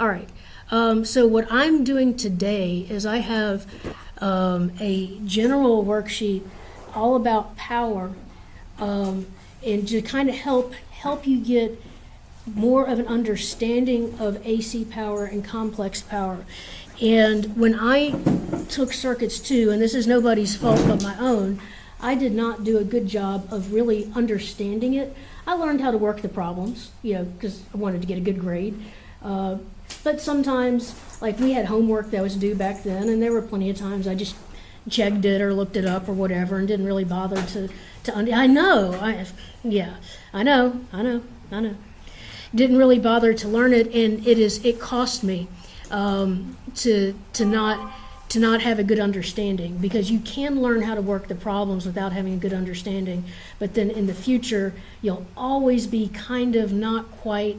All right. So what I'm doing today is I have a general worksheet all about power, and to kind of help you get more of an understanding of AC power and complex power. And when I took Circuits 2, and this is nobody's fault but my own, I did not do a good job of really understanding it. I learned how to work the problems, because I wanted to get a good grade. But sometimes, like we had homework that was due back then, and there were plenty of times I just checked it or looked it up or whatever and didn't really bother I know. Didn't really bother to learn it, and it cost me to not have a good understanding, because you can learn how to work the problems without having a good understanding, but then in the future you'll always be kind of not quite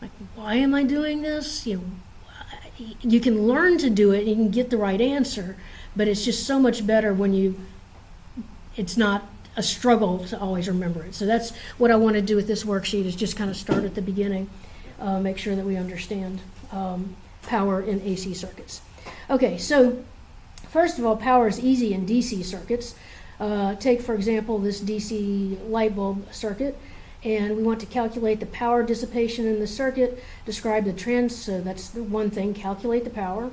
like, why am I doing this? You can learn to do it, you can get the right answer, but it's just so much better when it's not a struggle to always remember it. So that's what I want to do with this worksheet, is just kind of start at the beginning, make sure that we understand power in AC circuits. Okay, so first of all, power is easy in DC circuits. Take, for example, this DC light bulb circuit, and we want to calculate the power dissipation in the circuit, describe the so that's the one thing, calculate the power.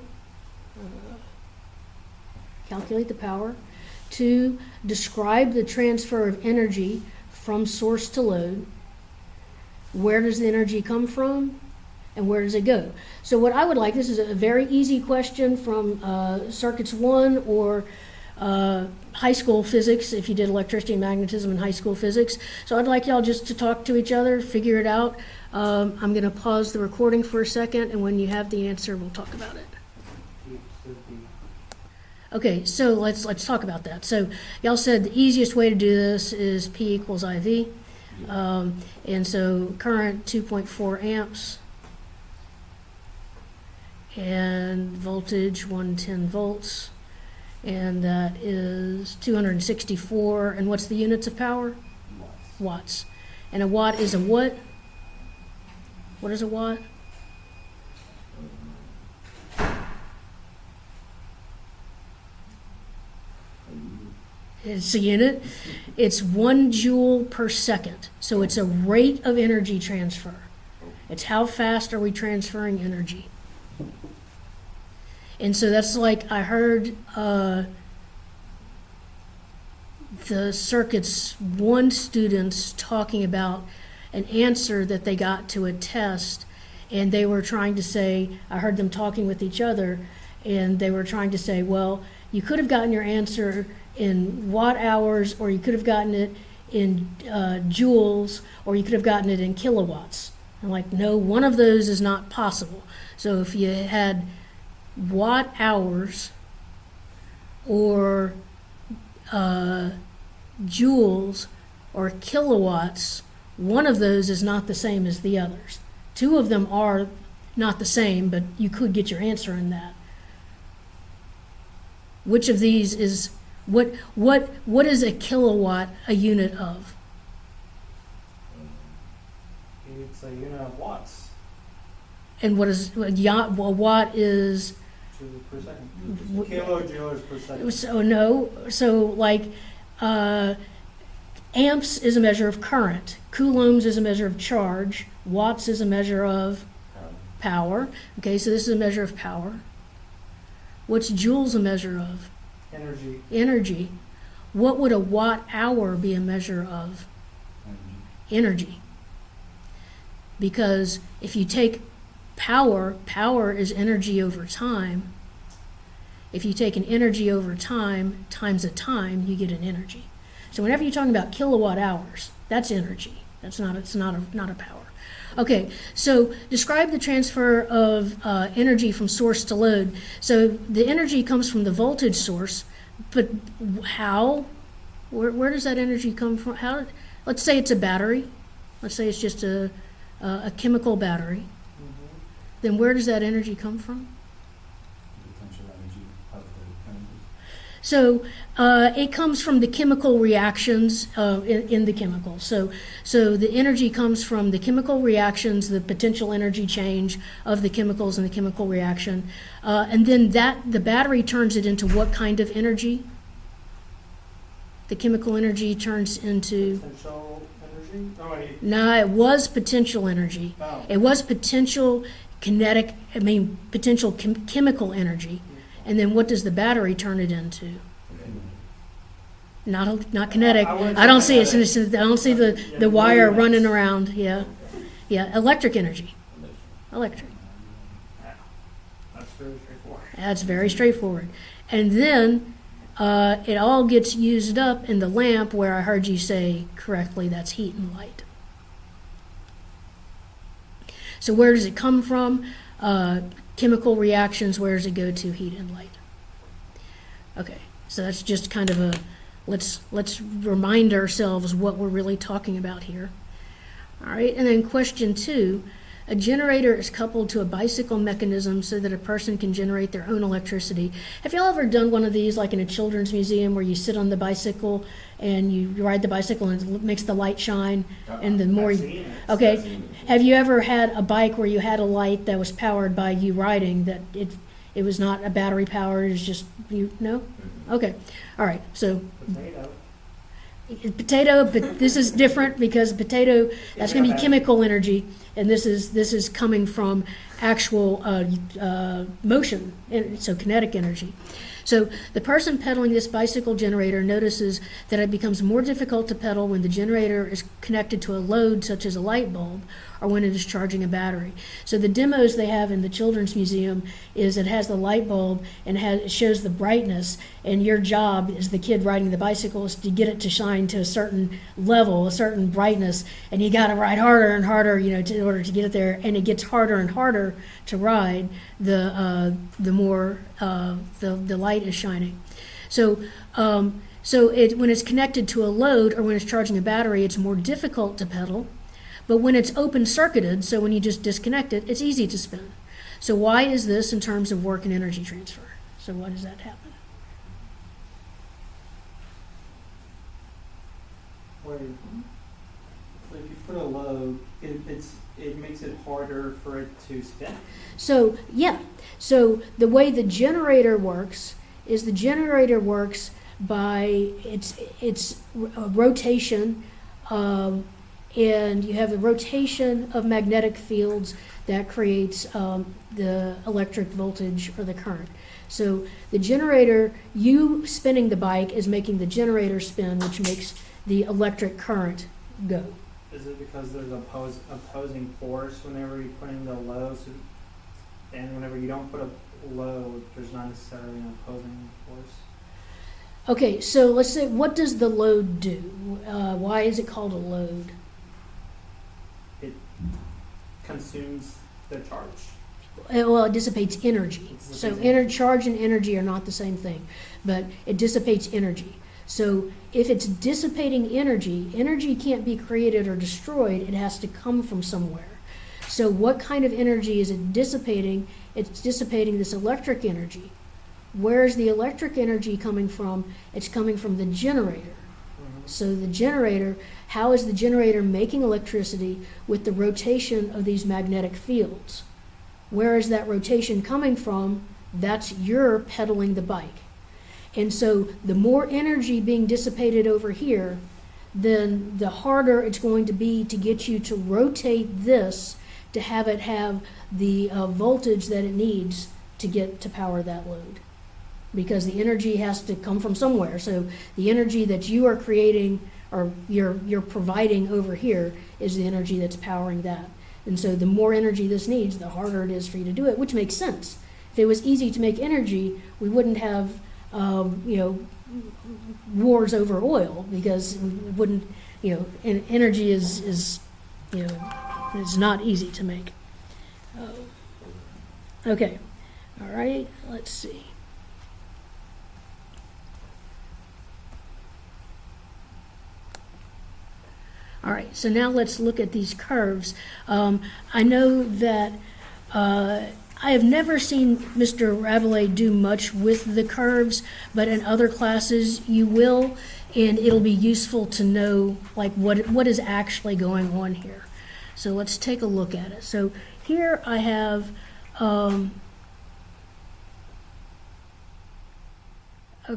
To describe the transfer of energy from source to load. Where does the energy come from, and where does it go? So what I would like, this is a very easy question from Circuits 1 or high school physics, if you did electricity and magnetism in high school physics. So I'd like y'all just to talk to each other, figure it out. I'm going to pause the recording for a second, and when you have the answer, we'll talk about it. Okay, so let's talk about that. So y'all said the easiest way to do this is P equals IV. And so current 2.4 amps and voltage 110 volts. And that is 264. And what's the units of power? Watts. And a watt is a what? What is a watt? It's a unit. It's 1 joule per second. So it's a rate of energy transfer. It's how fast are we transferring energy. And so that's like I heard the Circuits 1 students talking about an answer that they got to a test, and they were trying to say, I heard them talking with each other, and they were trying to say, well, you could have gotten your answer in watt hours, or you could have gotten it in joules, or you could have gotten it in kilowatts. I'm like, no, one of those is not possible. So if you had watt hours or joules or kilowatts, one of those is not the same as the others. Two of them are not the same, but you could get your answer in that. Which of these is what is a kilowatt a unit of? It's a unit of watts. And what is a watt is? Joule per second. Kilojoules per second. So no, so like amps is a measure of current, coulombs is a measure of charge, watts is a measure of power. Okay, so this is a measure of power. What's joules a measure of? Energy. Energy. What would a watt hour be a measure of? Energy. Because if you take power is energy over time. If you take an energy over time times a time, you get an energy. So whenever you're talking about kilowatt hours, that's energy. It's not a power. Okay, so describe the transfer of energy from source to load. So the energy comes from the voltage source, but how? Where does that energy come from? How? Let's say it's a battery. Let's say it's just a chemical battery. Mm-hmm. Then where does that energy come from? The potential energy of the chemical. So it comes from the chemical reactions in the chemicals. So the energy comes from the chemical reactions, the potential energy change of the chemicals in the chemical reaction, and then the battery turns it into what kind of energy? The chemical energy turns into. Potential energy? Oh, wait. No, it was potential energy. Oh. It was potential potential chemical energy. And then what does the battery turn it into? Not kinetic. I wouldn't I don't say see it. kinetic. I don't see the Yeah, wire moving running us. around. Yeah. Yeah. Electric energy. Electric. Yeah. That's very straightforward. That's very straightforward. And then it all gets used up in the lamp where I heard you say correctly that's heat and light. So where does it come from? Chemical reactions, where does it go to? Heat and light. Okay, so that's just kind of a, let's remind ourselves what we're really talking about here. All right, and then question 2, a generator is coupled to a bicycle mechanism so that a person can generate their own electricity. Have y'all ever done one of these, like in a children's museum, where you sit on the bicycle and you ride the bicycle and it makes the light shine, and the more I've you, seen it. okay. Have you ever had a bike where you had a light that was powered by you riding, that it was not a battery powered, it was just you? No? Okay. All right. So Potato. but this is different because potato, that's going to be chemical energy, and this is coming from actual motion, so kinetic energy. So the person pedaling this bicycle generator notices that it becomes more difficult to pedal when the generator is connected to a load such as a light bulb or when it is charging a battery. So the demos they have in the Children's Museum is it has the light bulb and it shows the brightness, and your job as the kid riding the bicycle is to get it to shine to a certain level, a certain brightness, and you got to ride harder and harder, in order to get it there, and it gets harder and harder to ride the more the light is shining. So when it's connected to a load or when it's charging a battery, it's more difficult to pedal. But when it's open circuited, so when you just disconnect it, it's easy to spin. So why is this in terms of work and energy transfer? So why does that happen? Where if you put a load, it makes it harder for it to spin. So yeah, so the way the generator works is the generator works by its rotation, and you have the rotation of magnetic fields that creates the electric voltage or the current. So the generator, you spinning the bike is making the generator spin, which makes the electric current go. Is it because there's opposing force whenever you put in the load, and whenever you don't put a load, there's not necessarily an opposing force? Okay, so let's say, what does the load do? Why is it called a load? It consumes the charge. Well, it dissipates energy. So charge and energy are not the same thing, but it dissipates energy. So if it's dissipating energy, energy can't be created or destroyed. It has to come from somewhere. So what kind of energy is it dissipating? It's dissipating this electric energy. Where is the electric energy coming from? It's coming from the generator. So the generator, how is the generator making electricity with the rotation of these magnetic fields? Where is that rotation coming from? That's your pedaling the bike. And so the more energy being dissipated over here, then the harder it's going to be to get you to rotate this to have it have the voltage that it needs to get to power that load. Because the energy has to come from somewhere. So the energy that you are creating or you're providing over here is the energy that's powering that. And so the more energy this needs, the harder it is for you to do it, which makes sense. If it was easy to make energy, we wouldn't have wars over oil, because we wouldn't, and energy is not easy to make. Okay, all right, let's see. All right, so now let's look at these curves. I know that I have never seen Mr. Rabelais do much with the curves, but in other classes you will, and it'll be useful to know like what is actually going on here. So let's take a look at it. So here I have a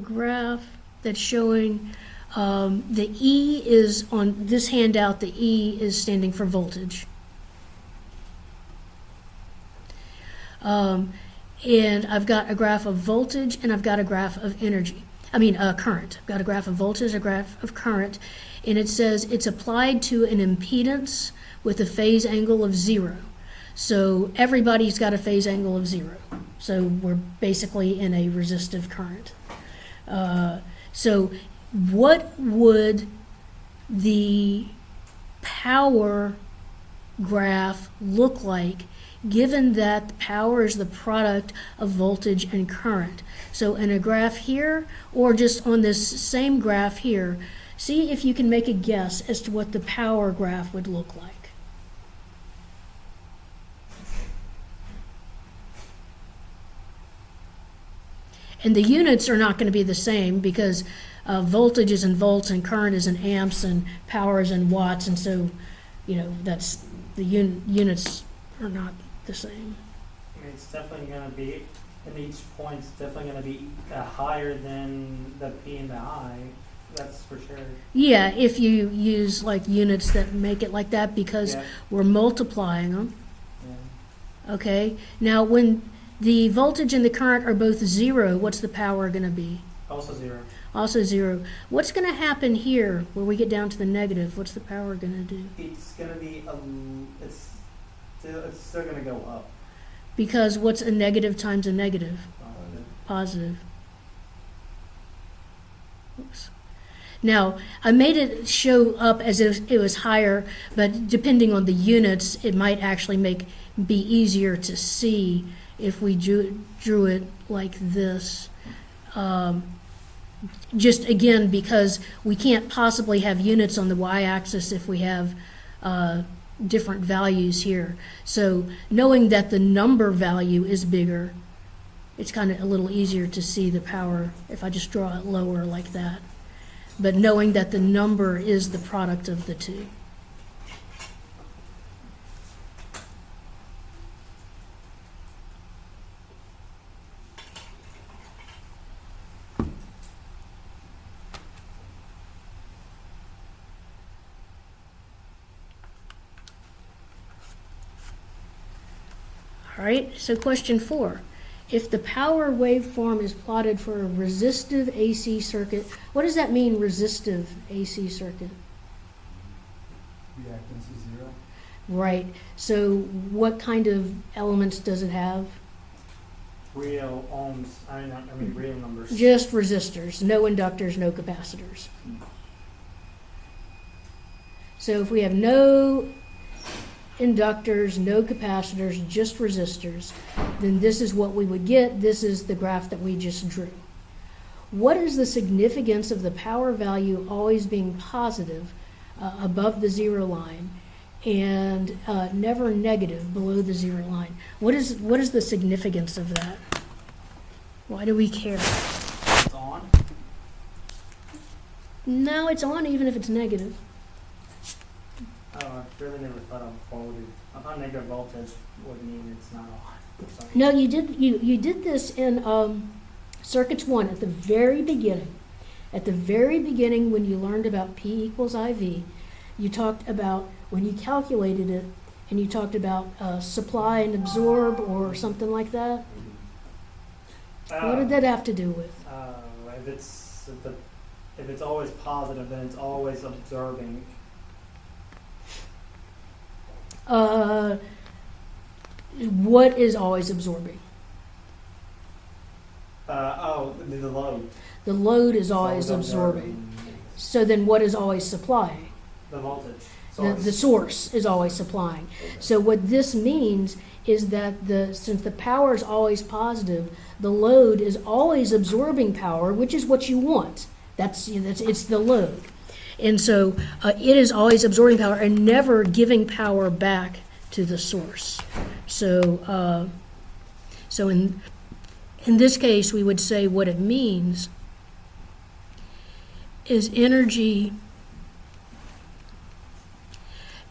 graph that's showing the E is on this handout, the E is standing for voltage. And I've got a graph of voltage and I've got a graph of current. I've got a graph of voltage, a graph of current, and it says it's applied to an impedance with a phase angle of 0. So everybody's got a phase angle of 0. So we're basically in a resistive current. So what would the power graph look like given that the power is the product of voltage and current? So in a graph here, or just on this same graph here, see if you can make a guess as to what the power graph would look like. And the units are not going to be the same because voltage is in volts and current is in amps and power is in watts, and so, that's the units are not the same. I mean, it's definitely going to be, in each point, it's definitely going to be higher than the P and the I. That's for sure. Yeah, if you use like units that make it like that because we're multiplying them. Yeah. Okay, now when the voltage and the current are both 0, what's the power going to be? Also 0. Also 0. What's going to happen here where we get down to the negative? What's the power going to do? It's going to be, it's still going to go up. Because what's a negative times a negative? Positive. Oops. Now, I made it show up as if it was higher, but depending on the units, it might actually be easier to see if we drew it like this. Just again, because we can't possibly have units on the y-axis if we have different values here. So knowing that the number value is bigger, it's kind of a little easier to see the power if I just draw it lower like that. But knowing that the number is the product of the two. All right, so question 4. If the power waveform is plotted for a resistive AC circuit, what does that mean, resistive AC circuit? Reactance is 0. Right, so what kind of elements does it have? Real ohms, I mean real numbers. Just resistors, no inductors, no capacitors. So if we have no inductors, no capacitors, just resistors, then this is what we would get. This is the graph that we just drew. What is the significance of the power value always being positive above the 0 line and never negative below the 0 line? What is the significance of that? Why do we care? It's on. No, it's on even if it's negative. Oh, I really never thought of quality. I thought negative voltage would mean it's not on. Sorry. No, you did this in circuits 1 at the very beginning. At the very beginning, when you learned about P equals IV, you talked about when you calculated it, and you talked about supply and absorb or something like that. What did that have to do with? If it's always positive, then it's always absorbing. What is always absorbing? The load. The load is always absorbing. So then what is always supplying? The voltage. The source is always supplying. So what this means is that since the power is always positive, the load is always absorbing power, which is what you want. It's the load. And so it is always absorbing power and never giving power back to the source. So So in this case, we would say what it means is energy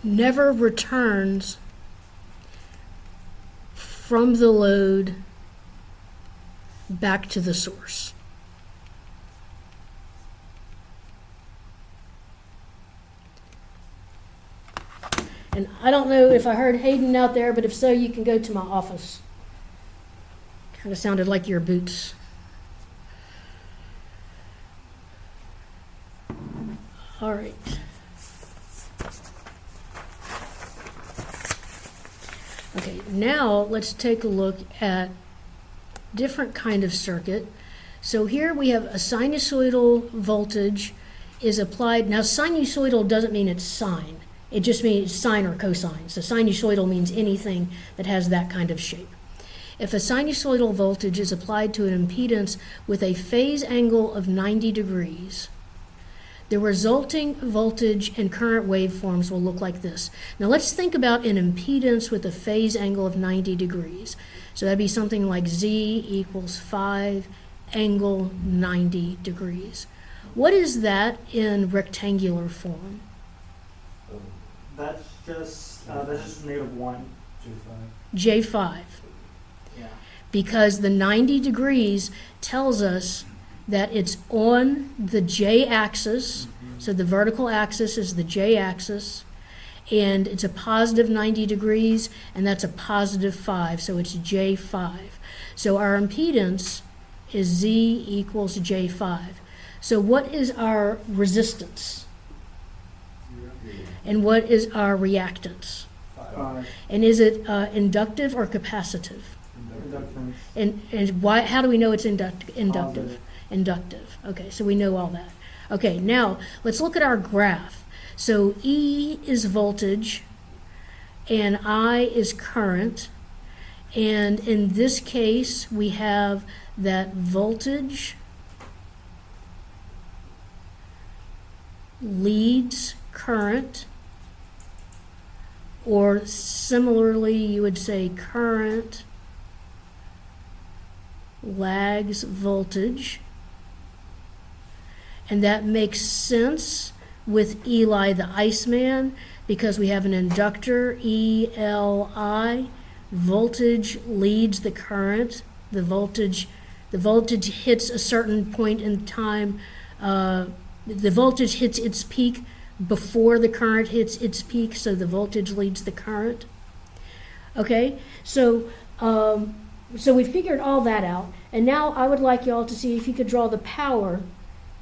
never returns from the load back to the source. And I don't know if I heard Hayden out there, but if so, you can go to my office. Kind of sounded like your boots. All right. Okay, now let's take a look at different kind of circuit. So here we have a sinusoidal voltage is applied. Now sinusoidal doesn't mean it's sine. It just means sine or cosine. So sinusoidal means anything that has that kind of shape. If a sinusoidal voltage is applied to an impedance with a phase angle of 90 degrees, the resulting voltage and current waveforms will look like this. Now let's think about an impedance with a phase angle of 90 degrees. So that'd be something like Z equals 5 angle 90 degrees. What is that in rectangular form? That's just -1. J5. Yeah. Because the 90 degrees tells us that it's on the J-axis, so the vertical axis is the J-axis, and it's a positive 90 degrees, and that's a positive 5, so it's J5. So our impedance is Z equals J5. So what is our resistance? And what is our reactance? And is it inductive or capacitive? Inductance. And why? How do we know it's inductive? Positive. Inductive. Okay, so we know all that. Okay, now let's look at our graph. So E is voltage, and I is current. And in this case, we have that voltage leads current, or similarly, you would say current lags voltage. And that makes sense with Eli the Iceman because we have an inductor, ELI. Voltage leads the current. The voltage hits a certain point in time. The voltage hits its peak before the current hits its peak, so the voltage leads the current. Okay, so we figured all that out, and now I would like y'all to see if you could draw the power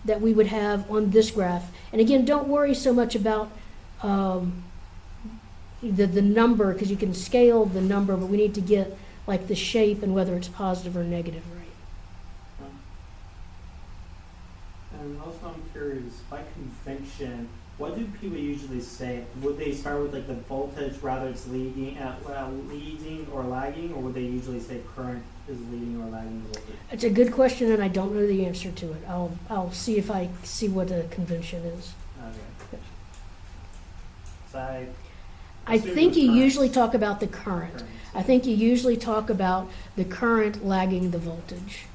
that we would have on this graph. And again, don't worry so much about the number, because you can scale the number, but we need to get like the shape and whether it's positive or negative, right? And also I'm curious, by convention, what do people usually say? Would they start with like the voltage, rather it's leading or lagging, or would they usually say current is leading or lagging the voltage? It's a good question, and I don't know the answer to it. I'll see if I see what the convention is. Okay. So I think you usually talk about the current. I think you usually talk about the current lagging the voltage.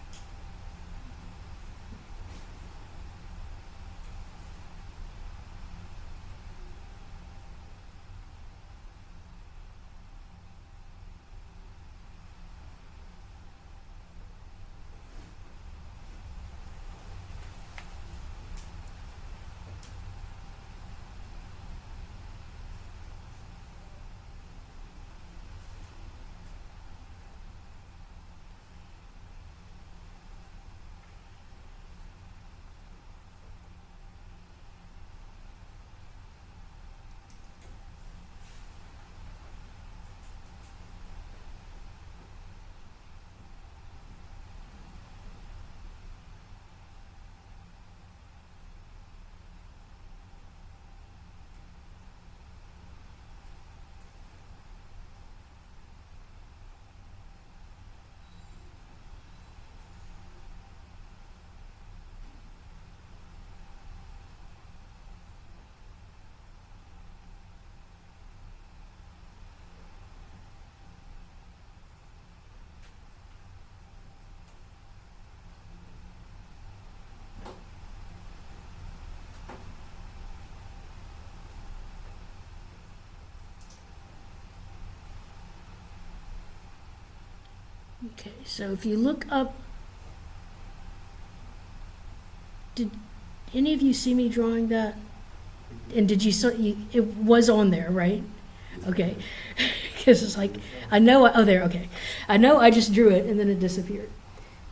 Okay, so if you look up, did any of you see me drawing that? And did it was on there, right? Okay, because it's like, okay. I know I just drew it and then it disappeared.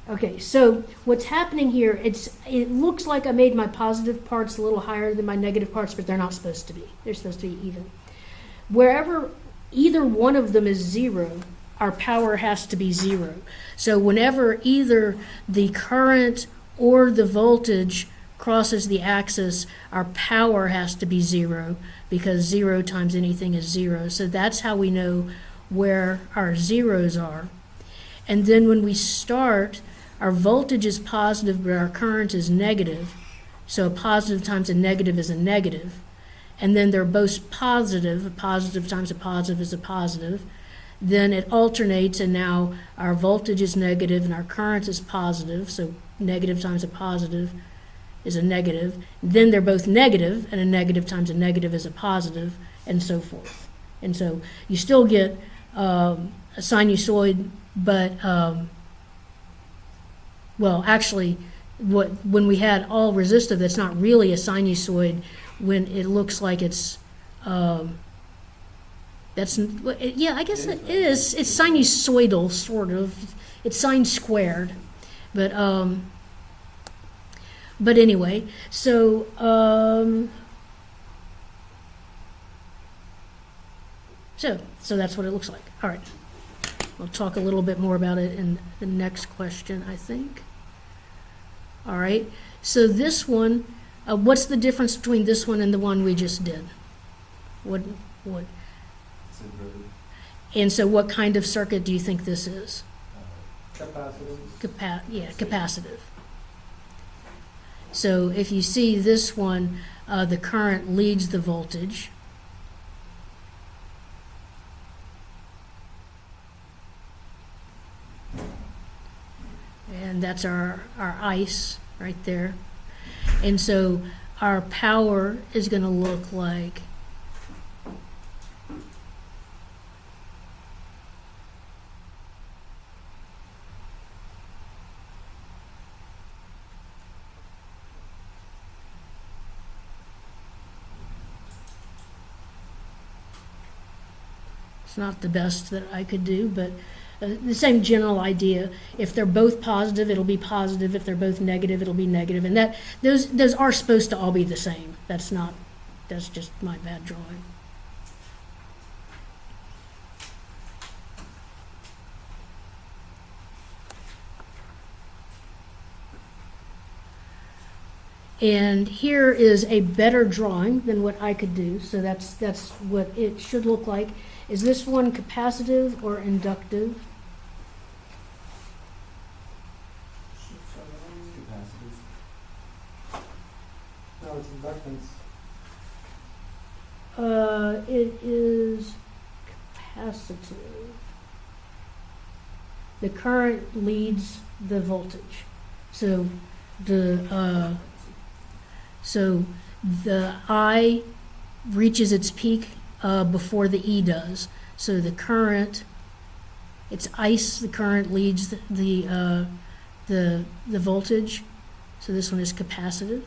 Okay, so what's happening here, it looks like I made my positive parts a little higher than my negative parts, but they're not supposed to be. They're supposed to be even. Wherever either one of them is zero, our power has to be zero. So whenever either the current or the voltage crosses the axis, our power has to be zero, because 0 times anything is 0. So that's how we know where our zeros are. And then when we start, our voltage is positive, but our current is negative. So a positive times a negative is a negative. And then they're both positive. A positive times a positive is a positive. Then it alternates, and now our voltage is negative and our current is positive. So negative times a positive is a negative. Then they're both negative, and a negative times a negative is a positive, and so forth. And so you still get a sinusoid, but well, actually, when we had all resistive, that's not really a sinusoid when it looks like it's, I guess it is. It's sinusoidal, sort of. It's sine squared. But anyway, so, so that's what it looks like. All right. We'll talk a little bit more about it in the next question, I think. All right, so this one, what's the difference between this one and the one we just did? What? It's inverted. And so what kind of circuit do you think this is? Capacitive. Capacitive. So if you see this one, the current leads the voltage. And that's our ice right there. And so our power is going to look like it's not the best that I could do, but the same general idea. If they're both positive, it'll be positive. If they're both negative, it'll be negative. And that those are supposed to all be the same. That's just my bad drawing. And here is a better drawing than what I could do. So that's what it should look like. Is this one capacitive or inductive? No, it's inductance. It is capacitive. The current leads the voltage. So the I reaches its peak before the E does. So the current, it's ice. The current leads the voltage. So this one is capacitive.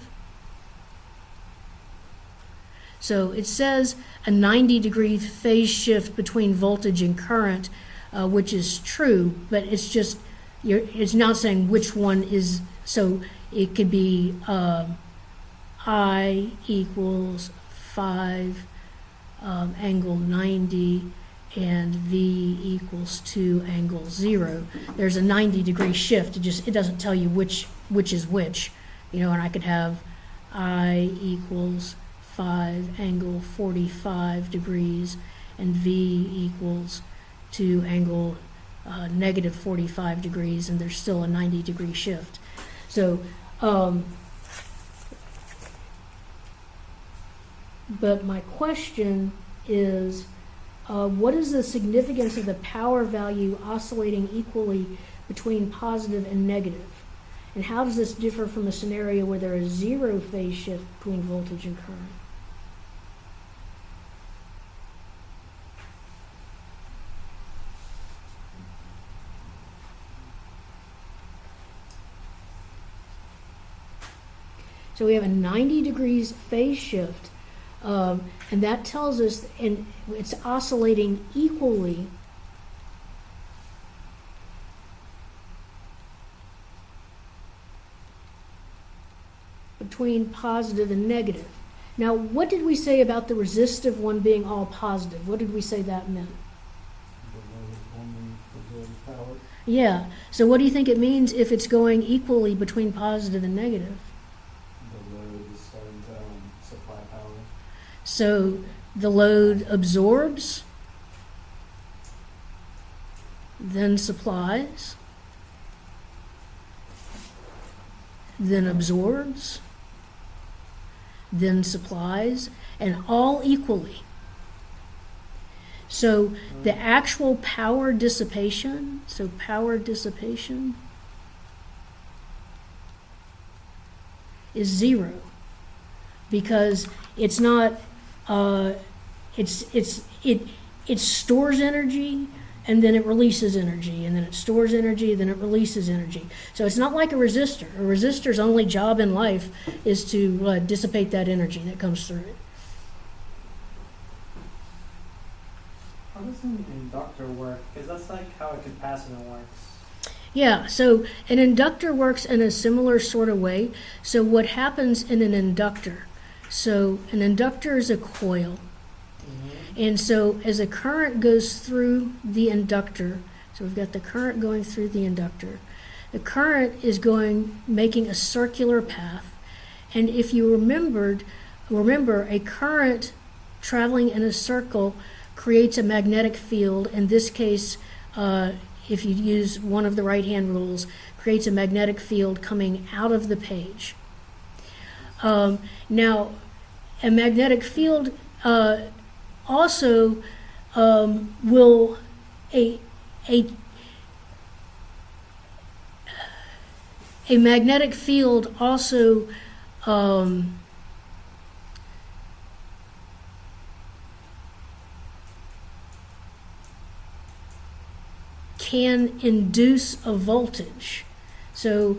So it says a 90-degree phase shift between voltage and current, which is true, but it's just it's not saying which one is. So it could be I equals 5 angle 90 and V equals 2 angle 0. There's a 90-degree shift. It doesn't tell you which is which, and I could have I equals 5 angle 45 degrees and V equals 2 angle negative 45 degrees, and there's still a 90-degree shift. So, but my question is, what is the significance of the power value oscillating equally between positive and negative? And how does this differ from a scenario where there is zero phase shift between voltage and current? So we have a 90 degrees phase shift, and that tells us, and it's oscillating equally between positive and negative. Now, what did we say about the resistive one being all positive? What did we say that meant? The load only absorbs power. Yeah, so what do you think it means if it's going equally between positive and negative? The load is starting to supply power. So the load absorbs, then supplies, then absorbs, then supplies, and all equally. So the actual power dissipation, is zero, because it's not, it stores energy, and then it releases energy, and then it stores energy, then it releases energy. So it's not like a resistor. A resistor's only job in life is to dissipate that energy that comes through it. How does an inductor work? Because that's like how a capacitor works. Yeah, so an inductor works in a similar sort of way. So what happens in an inductor? So an inductor is a coil. And so as a current goes through the inductor, so we've got the current going through the inductor, the current is making a circular path. And if you remember a current traveling in a circle creates a magnetic field. In this case, if you use one of the right-hand rules, creates a magnetic field coming out of the page. Now, a magnetic field also will a magnetic field also can induce a voltage. So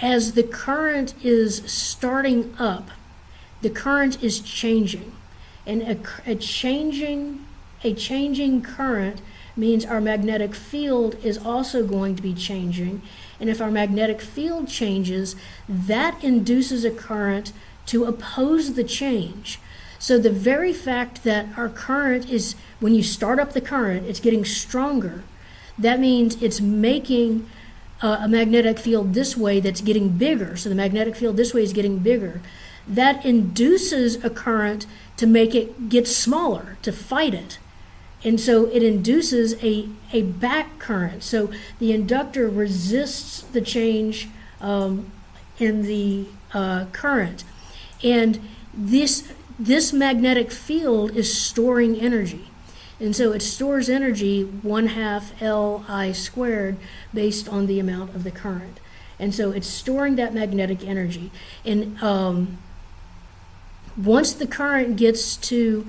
as the current is starting up, the current is changing, and a changing current means our magnetic field is also going to be changing. And if our magnetic field changes, that induces a current to oppose the change. So the very fact that our current is, when you start up the current, it's getting stronger, that means it's making a magnetic field this way that's getting bigger. So the magnetic field this way is getting bigger. That induces a current to make it get smaller, to fight it. And so it induces a back current. So the inductor resists the change in the current. And this magnetic field is storing energy. And so it stores energy 1/2 Li squared based on the amount of the current. And so it's storing that magnetic energy. And once the current gets to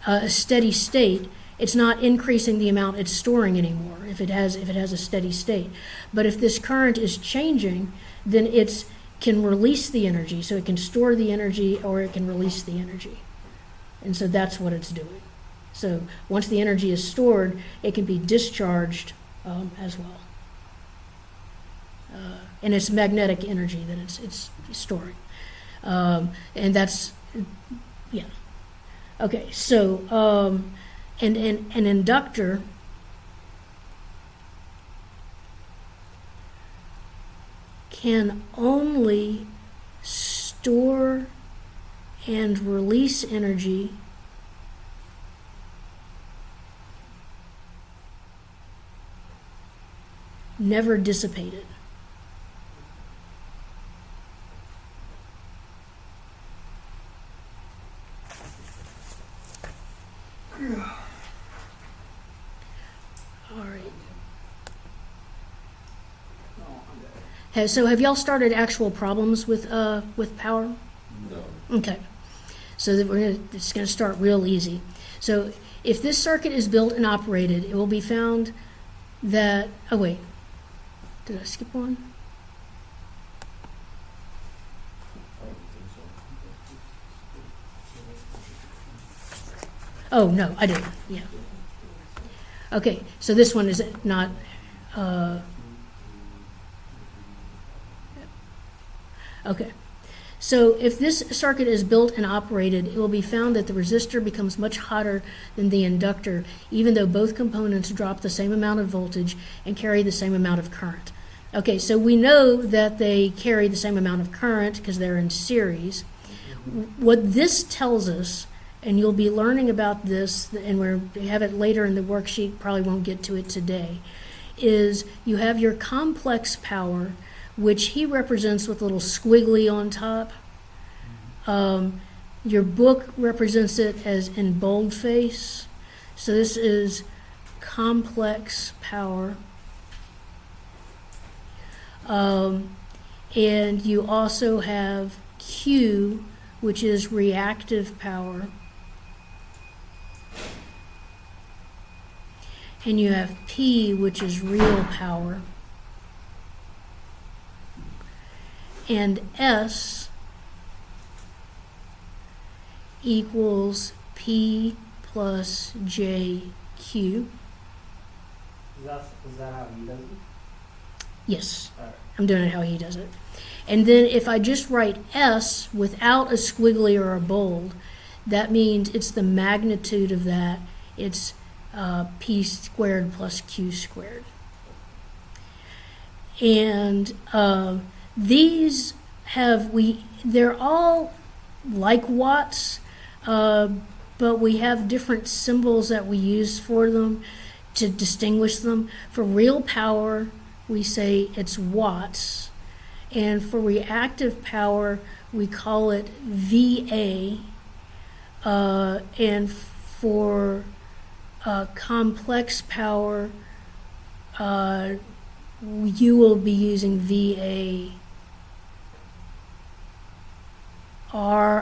a steady state, it's not increasing the amount it's storing anymore if it has a steady state. But if this current is changing, then it can release the energy. So it can store the energy or it can release the energy. And so that's what it's doing. So once the energy is stored, it can be discharged as well. And it's magnetic energy that it's storing. And that's, yeah. Okay, so and an inductor can only store and release energy never dissipated. All right. So have y'all started actual problems with power? No. Okay. So that it's going to start real easy. So if this circuit is built and operated, it will be found that, oh wait, did I skip one? Oh, no, I didn't, yeah. Okay, so this one is not, okay. So if this circuit is built and operated, it will be found that the resistor becomes much hotter than the inductor, even though both components drop the same amount of voltage and carry the same amount of current. Okay, so we know that they carry the same amount of current because they're in series. What this tells us, and you'll be learning about this, and we have it later in the worksheet, probably won't get to it today, is you have your complex power, which he represents with a little squiggly on top. Your book represents it as in boldface. So this is complex power. And you also have Q, which is reactive power. And you have P, which is real power. And S equals P plus JQ. Is that how he does it? Yes, Alright. I'm doing it how he does it. And then if I just write S without a squiggly or a bold, that means it's the magnitude of that. It's P squared plus Q squared. And these they're all like watts, but we have different symbols that we use for them to distinguish them. For real power, we say it's watts. And for reactive power, we call it VA. And for complex power, you will be using VAR.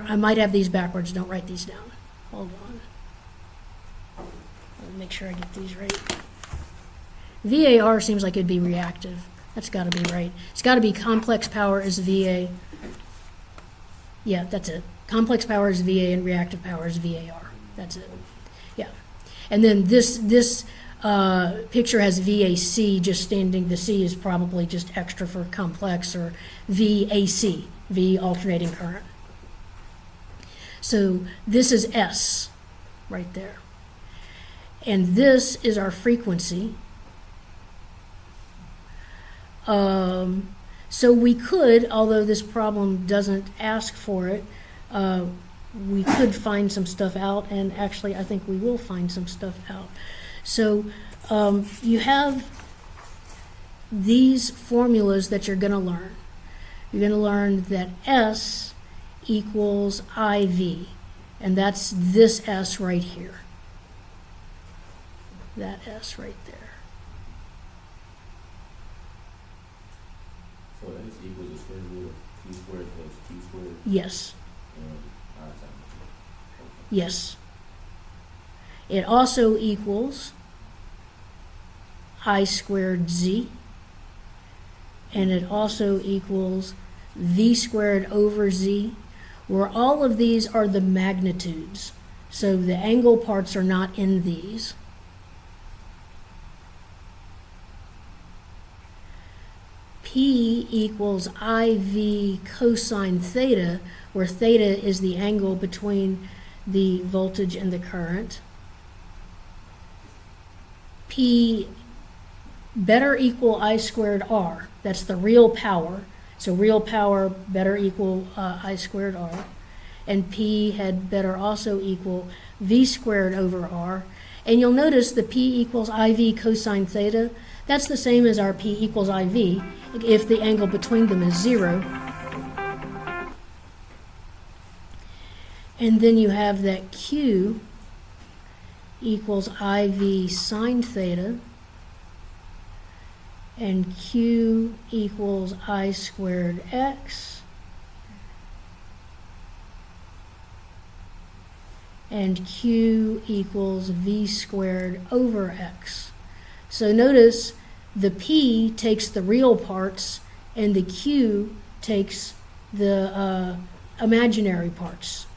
I might have these backwards. Don't write these down. Hold on. Let me make sure I get these right. VAR seems like it'd be reactive. That's got to be right. It's got to be complex power is VA. Yeah, that's it. Complex power is VA and reactive power is VAR. That's it. Yeah. And then this picture has VAC just standing. The C is probably just extra for complex, or VAC, V alternating current. So this is S right there. And this is our frequency. So we could, although this problem doesn't ask for it, we could find some stuff out, and actually I think we will find some stuff out. So you have these formulas that you're going to learn. You're going to learn that S equals IV, and that's this S right here. That S right there. So S equals the square root of P squared plus Q squared. Yes, And R times. yes. It also equals I squared Z, and it also equals V squared over Z, where all of these are the magnitudes. So the angle parts are not in these. P equals IV cosine theta, where theta is the angle between the voltage and the current. P better equal I squared R. That's the real power. So real power better equal I squared R. And P had better also equal V squared over R. And you'll notice the P equals IV cosine theta. That's the same as our P equals IV if the angle between them is 0. And then you have that Q equals IV sine theta, and Q equals I squared X, and Q equals V squared over X. So notice the P takes the real parts and the Q takes the imaginary parts.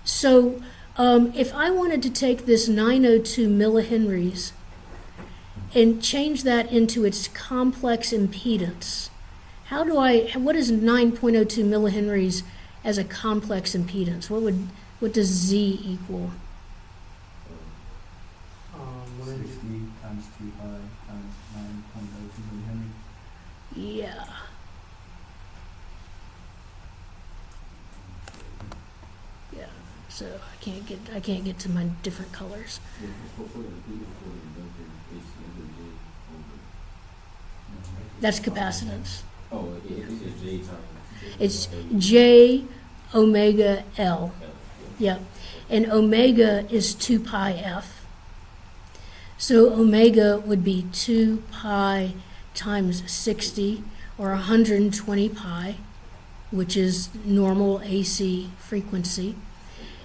So if I wanted to take this 902 millihenries and change that into its complex impedance, what is 9.02 millihenries as a complex impedance? What does Z equal? What are you- 60 times 2 pi times 9.02 millihenry. Yeah. Yeah. So I can't get to my different colors. For the impedance for the inductor, it's under J over. That's capacitance. Oh, it's J times. It's J omega L. Yeah. Yep. And omega is 2 pi F. So omega would be 2 pi times 60, or 120 pi, which is normal AC frequency.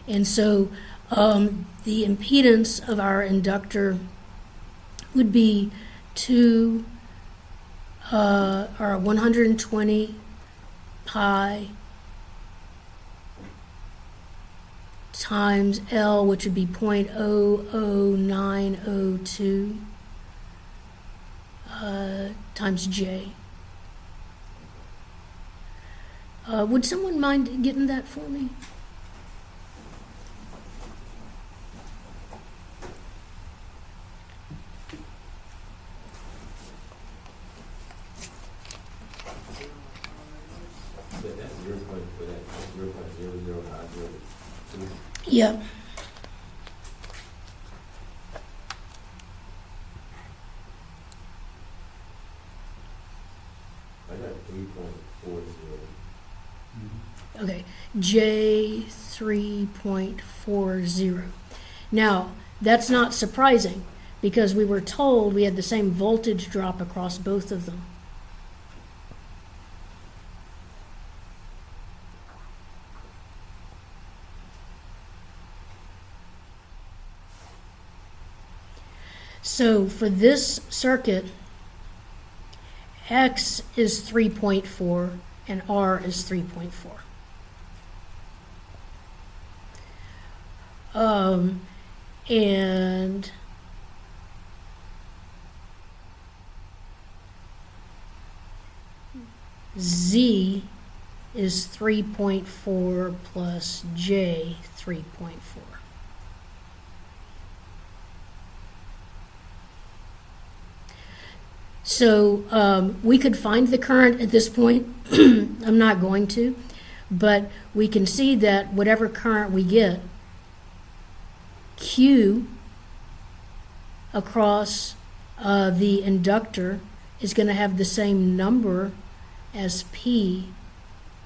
And so the impedance of our inductor would be 120 pi times L, which would be 0.00902 times J. Would someone mind getting that for me? That's 0.005002. Yep. I got 3.40. Okay, J 3.40. Now, that's not surprising because we were told we had the same voltage drop across both of them. So for this circuit, X is 3.4 and R is 3.4. And Z is 3.4 plus J 3.4. So we could find the current at this point. I'm not going to, but we can see that whatever current we get, Q across the inductor is going to have the same number as P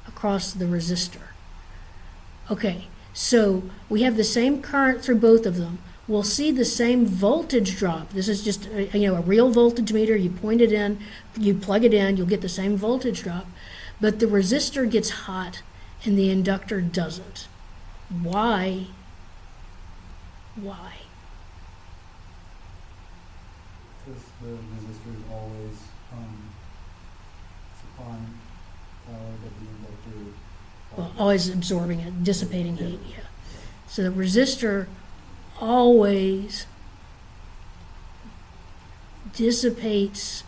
across the resistor. Okay, so we have the same current through both of them. We'll see the same voltage drop. This is just a real voltage meter. You point it in, you plug it in, you'll get the same voltage drop. But the resistor gets hot and the inductor doesn't. Why? Why? Because the resistor is always supplying power, but the inductor. Well, always absorbing it, dissipating heat, yeah. So the resistor always dissipates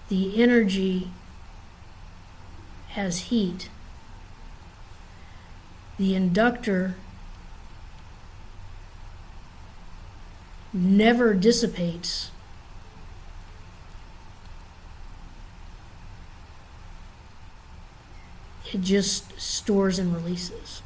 the energy as heat. The inductor never dissipates. It just stores and releases.